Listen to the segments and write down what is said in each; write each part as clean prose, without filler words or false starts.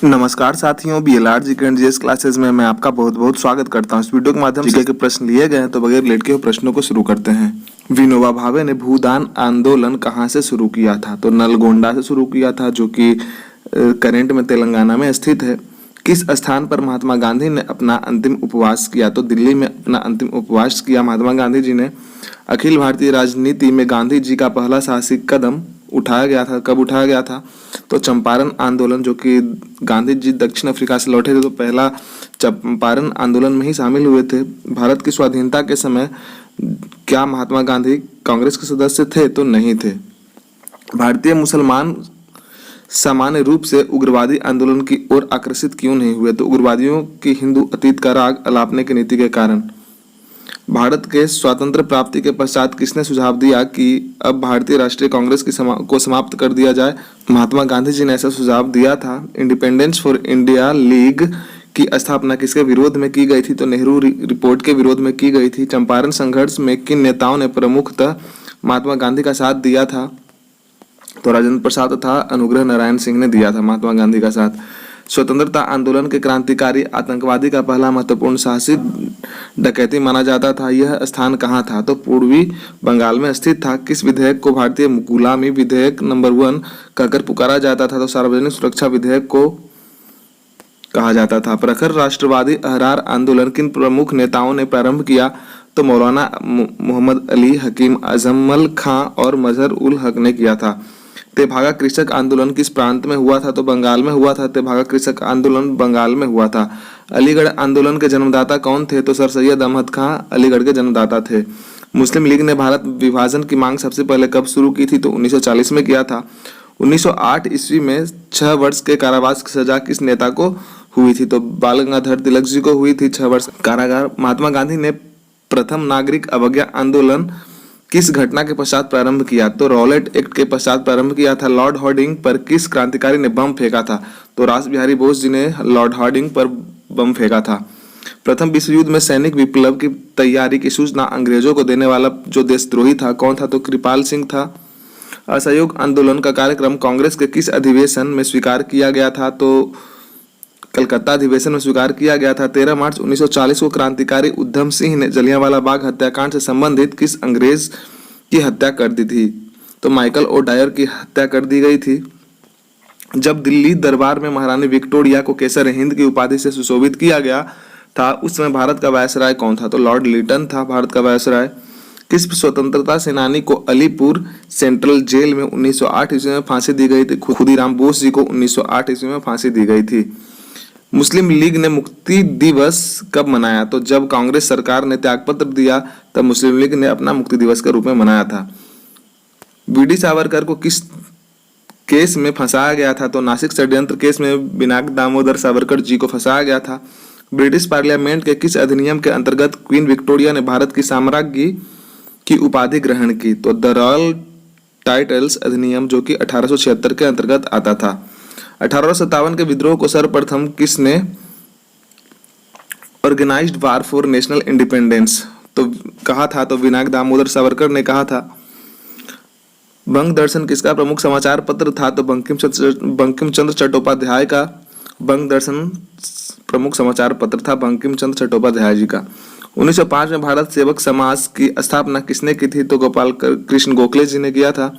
नमस्कार साथियों, BLR GK and GS classes में मैं आपका बहुत बहुत स्वागत करता हूं। इस वीडियो के माध्यम से जीके के प्रश्न लिए गए हैं, तो बगैर लेट के हुए प्रश्नों को शुरू करते हैं। विनोबा भावे ने भूदान आंदोलन कहां से शुरू किया था? तो नलगोंडा से शुरू किया था, जो कि करंट में तेलंगाना में स्थित है। किस स्थान पर महात्मा गांधी ने अपना अंतिम उपवास किया? तो दिल्ली में अपना अंतिम उपवास किया महात्मा गांधी जी ने। अखिल भारतीय राजनीति में गांधी जी का पहला साहसिक कदम उठाया गया था, कब उठाया गया था? तो चंपारण आंदोलन, जो कि गांधी जी दक्षिण अफ्रीका से लौटे थे, तो पहला चंपारण आंदोलन में ही शामिल हुए थे। भारत की स्वाधीनता के समय क्या महात्मा गांधी कांग्रेस के सदस्य थे? तो नहीं थे। भारतीय मुसलमान सामान्य रूप से उग्रवादी आंदोलन की ओर आकर्षित क्यों नहीं हुए? तो उग्रवादियों की हिंदू अतीत का राग अलापने की नीति के कारण। भारत के स्वातंत्र प्राप्ति के पश्चात किसने सुझाव दिया कि अब भारतीय राष्ट्रीय कांग्रेस को समाप्त कर दिया जाए? महात्मा गांधी जी ने ऐसा सुझाव दिया था। इंडिपेंडेंस फॉर इंडिया लीग की स्थापना किसके विरोध में की गई थी? तो नेहरू रिपोर्ट के विरोध में की गई थी। चंपारण संघर्ष में किन नेताओं ने प्रमुखतः महात्मा गांधी का साथ दिया था? तो राजेंद्र प्रसाद तथा अनुग्रह नारायण सिंह ने दिया था महात्मा गांधी का साथ। स्वतंत्रता आंदोलन के क्रांतिकारी आतंकवादी का पहला महत्वपूर्ण साहसिक डकैती माना जाता था। यह स्थान कहाँ था? तो पूर्वी बंगाल में स्थित था। किस विधेयक को भारतीय गुलामी विधेयक नंबर 1 कहकर पुकारा जाता था? तो सार्वजनिक सुरक्षा विधेयक को कहा जाता था। प्रखर राष्ट्रवादी अहरार आंदोलन किन प्रमुख नेताओं ने प्रारंभ किया? तो मौलाना मोहम्मद अली, हकीम अजमल खां और मजहर उल हक ने किया था। तेभागा कृषक आंदोलन किस प्रांत में हुआ था? तो बंगाल में हुआ था। तेभागा कृषक आंदोलन बंगाल में हुआ था। अलीगढ़ आंदोलन के जन्मदाता कौन थे? तो सर सैयद अहमद खां अलीगढ़ के जन्मदाता थे। मुस्लिम लीग ने भारत विभाजन की मांग सबसे पहले कब शुरू की थी? तो 1940 में किया था। 1908 ईस्वी में 6 वर्ष के कारावास की सजा किस नेता को हुई थी? तो बाल गंगाधर तिलक जी को हुई थी 6 वर्ष कारागार। महात्मा गांधी ने प्रथम नागरिक अवज्ञा आंदोलन किस घटना के पश्चात प्रारंभ किया? तो रॉलेट एक्ट के पश्चात प्रारंभ किया था। लॉर्ड हार्डिंग पर किस क्रांतिकारी ने बम फेंका था? तो रास बिहारी बोस जी ने लॉर्ड हार्डिंग पर बम फेंका था। प्रथम विश्व युद्ध में सैनिक विप्लव की तैयारी की सूचना अंग्रेजों को देने वाला जो देशद्रोही था, कौन था? तो कृपाल सिंह था। असहयोग आंदोलन का कार्यक्रम कांग्रेस के किस अधिवेशन में स्वीकार किया गया था? तो कलकत्ता अधिवेशन में स्वीकार किया गया था। 13 मार्च 1940 को क्रांतिकारी उधम सिंह ने जलियांवाला बाग हत्याकांड से संबंधित किस अंग्रेज की हत्या कर दी थी? तो माइकल ओडायर की हत्या कर दी गई थी। जब दिल्ली दरबार में महारानी विक्टोरिया को केसर हिंद की उपाधि से सुशोभित किया गया था, उस समय भारत का वायसराय कौन था? तो लॉर्ड लिटन था भारत का वायसराय। किस स्वतंत्रता सेनानी को अलीपुर सेंट्रल जेल में 1908 ईस्वी में फांसी दी गई थी? खुदीराम बोस जी को 1908 ईस्वी में फांसी दी गई थी। मुस्लिम लीग ने मुक्ति दिवस कब मनाया? तो जब कांग्रेस सरकार ने त्यागपत्र दिया, तब मुस्लिम लीग ने अपना मुक्ति दिवस के रूप में मनाया था। बीडी सावरकर को किस केस में फंसाया गया था? तो नासिक षड्यंत्र केस में बिनाक दामोदर सावरकर जी को फंसाया गया था। ब्रिटिश पार्लियामेंट के किस अधिनियम के अंतर्गत क्वीन विक्टोरिया ने भारत की साम्राज्ञी की उपाधि ग्रहण की? तो द रॉयल टाइटल्स अधिनियम, जो कि 1876 के अंतर्गत आता था। 1857 के विद्रोह को सर्वप्रथम किसने organised war for national independence तो कहा था? तो विनायक दामोदर सावरकर ने कहा था। बंग दर्शन किसका प्रमुख समाचार पत्र था? तो बंकिम चंद्र चट्टोपाध्याय का बंग दर्शन प्रमुख समाचार पत्र था, बंकिम चंद्र चट्टोपाध्याय जी का। 1905 में भारत सेवक समाज की स्थापना किसने की थी? तो गोपाल कृष्ण गोखले जी ने किया था।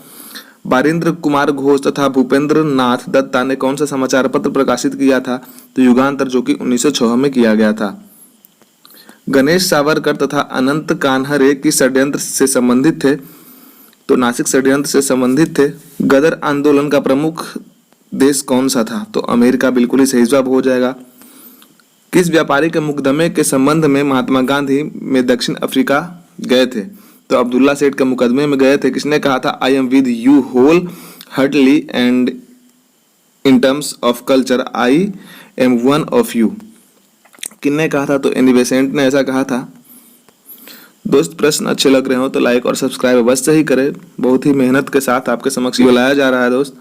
बारिंद्र कुमार घोष तथा भूपेंद्र नाथ दत्ता ने कौन सा समाचार पत्र प्रकाशित किया था? तो युगांतर, जो कि 1906 में किया गया था। गणेश सावरकर तथा अनंत कान्हरे किस षड्यंत्र से संबंधित थे? तो नासिक षड्यंत्र से संबंधित थे। गदर आंदोलन का प्रमुख देश कौन सा था? तो अमेरिका बिल्कुल ही सही जवाब हो जाएगा। किस व्यापारी के मुकदमे के संबंध में महात्मा गांधी में दक्षिण अफ्रीका गए थे? तो अब्दुल्ला सेठ के मुकदमे में गए थे। किसने कहा था? I am with you wholeheartedly and in terms of culture I am one of you. किसने कहा था? तो एनी बेसेंट ने ऐसा कहा था। दोस्त, प्रश्न अच्छे लग रहे हो तो लाइक और सब्सक्राइब अवश्य ही करें। बहुत ही मेहनत के साथ आपके समक्ष ये लाया जा रहा है दोस्त।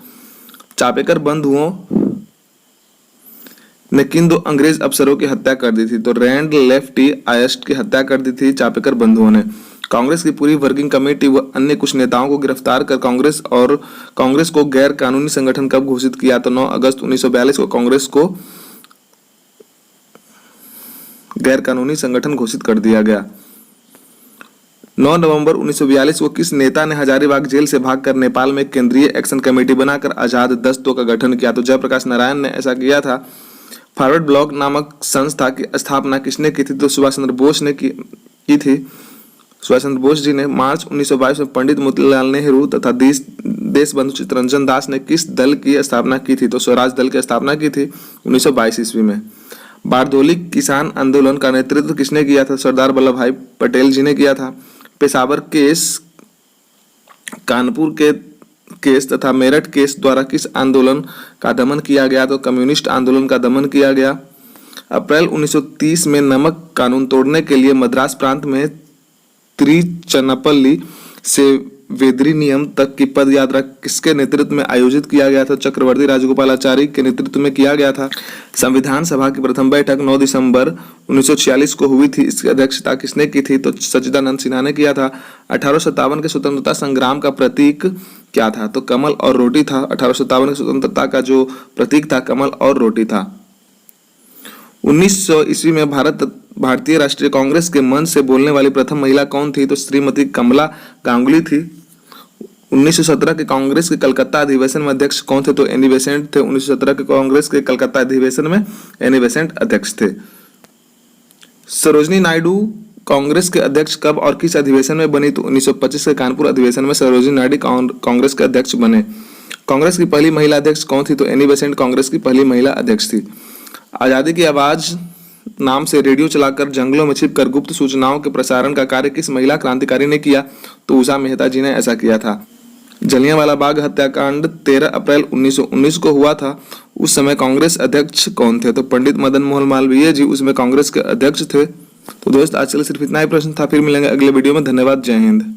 चापेकर बंधुओं ने किन 2 अंग्रेज अफसरों की हत्या कर दी थी? तो रैंड लेफ्टी आयस्ट की हत्या कर दी थी चापेकर बंधुओं ने। कांग्रेस की पूरी वर्किंग कमेटी व अन्य कुछ नेताओं को गिरफ्तार कर कांग्रेस को गैर कानूनी संगठन कब घोषित किया? तो 9 अगस्त 1942 को कांग्रेस को गैर कानूनी संगठन घोषित कर दिया गया। 9 नवंबर 1942 को किस नेता ने हजारीबाग जेल से भागकर नेपाल में केंद्रीय एक्शन कमेटी बनाकर आजाद दस्तों का गठन किया? तो जयप्रकाश नारायण ने ऐसा किया था। फॉरवर्ड ब्लॉक नामक संस्था की स्थापना किसने की थी? तो सुभाष चंद्र बोस ने की थी। सुभाष चंद्र बोस जी ने मार्च 1922 में पंडित मोतीलाल नेहरू तथा देशबंधु चित्तरंजन दास ने किस दल की स्थापना की थी? तो स्वराज दल की स्थापना की थी 1922 ईस्वी में। बारदोली किसान आंदोलन का नेतृत्व किसने किया था? सरदार वल्लभ भाई पटेल जी ने किया था। पेशावर केस, कानपुर के केस तथा मेरठ केस द्वारा किस आंदोलन का दमन किया गया? तो कम्युनिस्ट आंदोलन का दमन किया गया। अप्रैल 1930 में नमक कानून तोड़ने के लिए मद्रास प्रांत में त्रिचनापल्ली से वेदरी नियम तक की पद यात्रा किसके नेतृत्व में आयोजित किया गया था? चक्रवर्ती राजगोपालाचारी के नेतृत्व में किया गया था। संविधान सभा की प्रथम बैठक 9 दिसंबर 1946 को हुई थी। इसकी अध्यक्षता किसने की थी? तो सच्चिदानंद सिन्हा ने किया था। 1857 के स्वतंत्रता संग्राम का प्रतीक क्या था? तो कमल और रोटी था। 1857 की स्वतंत्रता का जो प्रतीक था कमल और रोटी था। 1900 ईस्वी में भारतीय राष्ट्रीय कांग्रेस के मंच से बोलने वाली प्रथम महिला कौन थी? तो श्रीमती कमला गांगुली थी। 1917 के कांग्रेस के कलकत्ता अधिवेशन में अध्यक्ष कौन थे? तो एनी बेसेंट थे। 1917 के कांग्रेस के कलकत्ता अधिवेशन में एनी बेसेंट अध्यक्ष थे। सरोजिनी नायडू कांग्रेस के अध्यक्ष कब और किस अधिवेशन में बनी? तो 1925 के कानपुर अधिवेशन में सरोजिनी नायडू कांग्रेस के अध्यक्ष बने। कांग्रेस की पहली महिला अध्यक्ष कौन थी? तो एनी बेसेंट कांग्रेस की पहली महिला अध्यक्ष थी। आजादी की आवाज नाम से रेडियो चलाकर जंगलों में छिपकर गुप्त सूचनाओं के प्रसारण का कार्य किस महिला क्रांतिकारी ने किया? तो उषा मेहता जी ने ऐसा किया था। जलियांवाला बाग हत्याकांड 13 अप्रैल 1919 को हुआ था। उस समय कांग्रेस अध्यक्ष कौन थे? तो पंडित मदन मोहन मालवीय जी उसमें कांग्रेस के अध्यक्ष थे। तो दोस्त आज के लिए सिर्फ इतना ही प्रश्न था। फिर मिलेंगे अगले वीडियो में। धन्यवाद। जय हिंद।